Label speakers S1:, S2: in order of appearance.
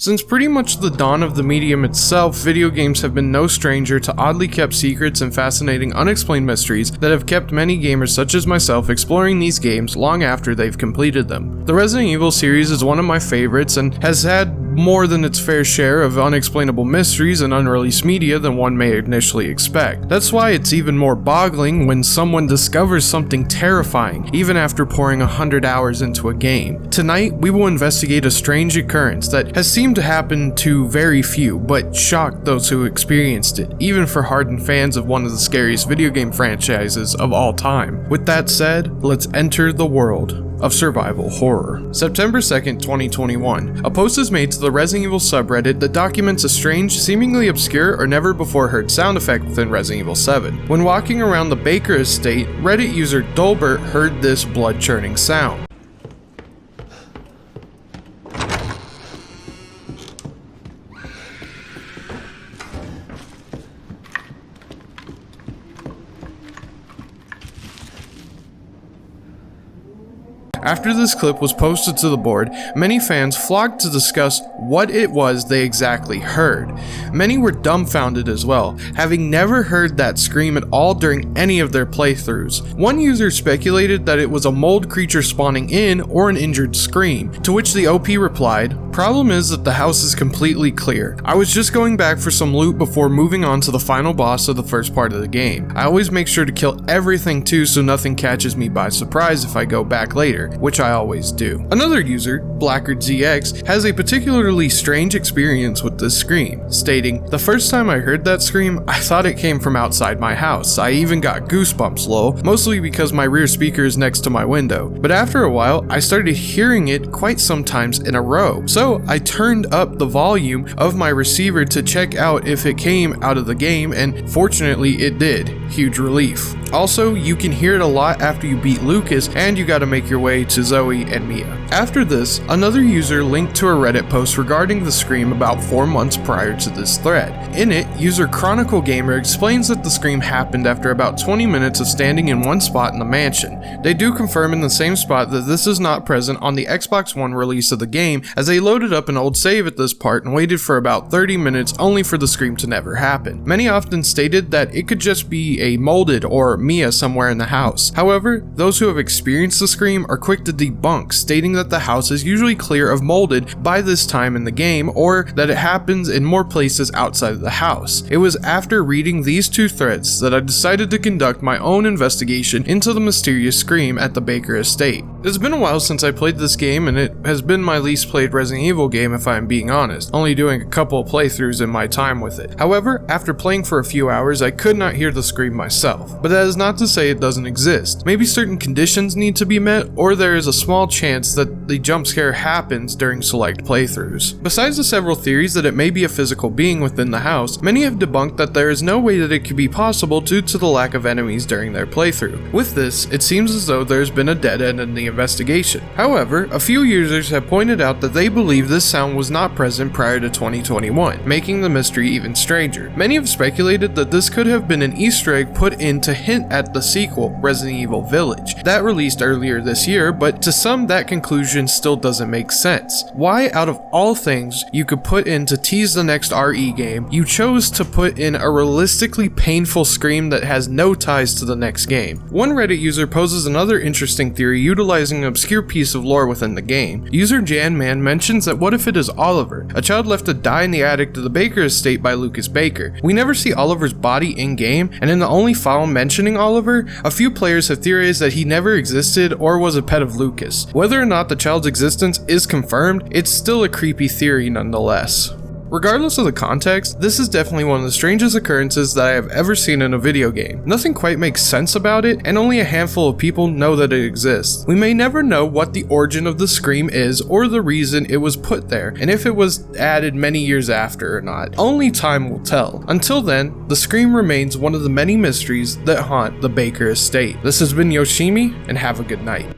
S1: Since pretty much the dawn of the medium itself, video games have been no stranger to oddly kept secrets and fascinating unexplained mysteries that have kept many gamers such as myself exploring these games long after they've completed them. The Resident Evil series is one of my favorites and has had more than its fair share of unexplainable mysteries and unreleased media than one may initially expect. That's why it's even more boggling when someone discovers something terrifying, even after pouring 100 hours into a game. Tonight, we will investigate a strange occurrence that has seemed to happen to very few, but shocked those who experienced it, even for hardened fans of one of the scariest video game franchises of all time. With that said, let's enter the world of survival horror. September 2nd, 2021. A post is made to the Resident Evil subreddit that documents a strange, seemingly obscure or never before heard sound effect within Resident Evil 7. When walking around the Baker estate, Reddit user Dolbert heard this blood-churning sound. After this clip was posted to the board, many fans flocked to discuss what it was they exactly heard. Many were dumbfounded as well, having never heard that scream at all during any of their playthroughs. One user speculated that it was a mold creature spawning in or an injured scream, to which the OP replied, "Problem is that the house is completely clear. I was just going back for some loot before moving on to the final boss of the first part of the game. I always make sure to kill everything too so nothing catches me by surprise if I go back later, which I always do." Another user, BlackardZX, has a particularly strange experience with this scream, stating, "The first time I heard that scream, I thought it came from outside my house. I even got goosebumps, lol, mostly because my rear speaker is next to my window. But after a while, I started hearing it quite sometimes in a row. So I turned up the volume of my receiver to check out if it came out of the game, and fortunately it did. Huge relief. Also, you can hear it a lot after you beat Lucas, and you gotta make your way to Zoe and Mia." After this, another user linked to a Reddit post regarding the scream about 4 months prior to this thread. In it, user Chronicle Gamer explains that the scream happened after about 20 minutes of standing in one spot in the mansion. They do confirm in the same spot that this is not present on the Xbox One release of the game, as they loaded up an old save at this part and waited for about 30 minutes only for the scream to never happen. Many often stated that it could just be a molded or Mia somewhere in the house. However, those who have experienced the scream are quick to debunk, stating that the house is usually clear of molded by this time in the game, or that it happens in more places outside of the house. It was after reading these two threads that I decided to conduct my own investigation into the mysterious scream at the Baker estate. It's been a while since I played this game, and it has been my least played Resident Evil game if I'm being honest, only doing a couple of playthroughs in my time with it. However, after playing for a few hours, I could not hear the scream myself, but that is not to say it doesn't exist. Maybe certain conditions need to be met, or there is a small chance that the jump scare happens during select playthroughs. Besides the several theories that it may be a physical being within the house, many have debunked that there is no way that it could be possible due to the lack of enemies during their playthrough. With this, it seems as though there's been a dead end in the investigation. However, a few users have pointed out that they believe this sound was not present prior to 2021, making the mystery even stranger. Many have speculated that this could have been an Easter egg put in to hint at the sequel, Resident Evil Village, that released earlier this year, but to some that conclusion still doesn't make sense. Why, out of all things you could put in to tease the next RE game, you chose to put in a realistically painful scream that has no ties to the next game? One Reddit user poses another interesting theory utilizing an obscure piece of lore within the game. User JanMan mentions that what if it is Oliver, a child left to die in the attic to the Baker estate by Lucas Baker. We never see Oliver's body in-game, and in the only file mentioning Oliver, a few players have theorized that he never existed or was a pet of Lucas. Whether or not the child's existence is confirmed, it's still a creepy theory nonetheless. Regardless of the context, this is definitely one of the strangest occurrences that I have ever seen in a video game. Nothing quite makes sense about it, and only a handful of people know that it exists. We may never know what the origin of the scream is or the reason it was put there, and if it was added many years after or not. Only time will tell. Until then, the scream remains one of the many mysteries that haunt the Baker estate. This has been Yoshimi, and have a good night.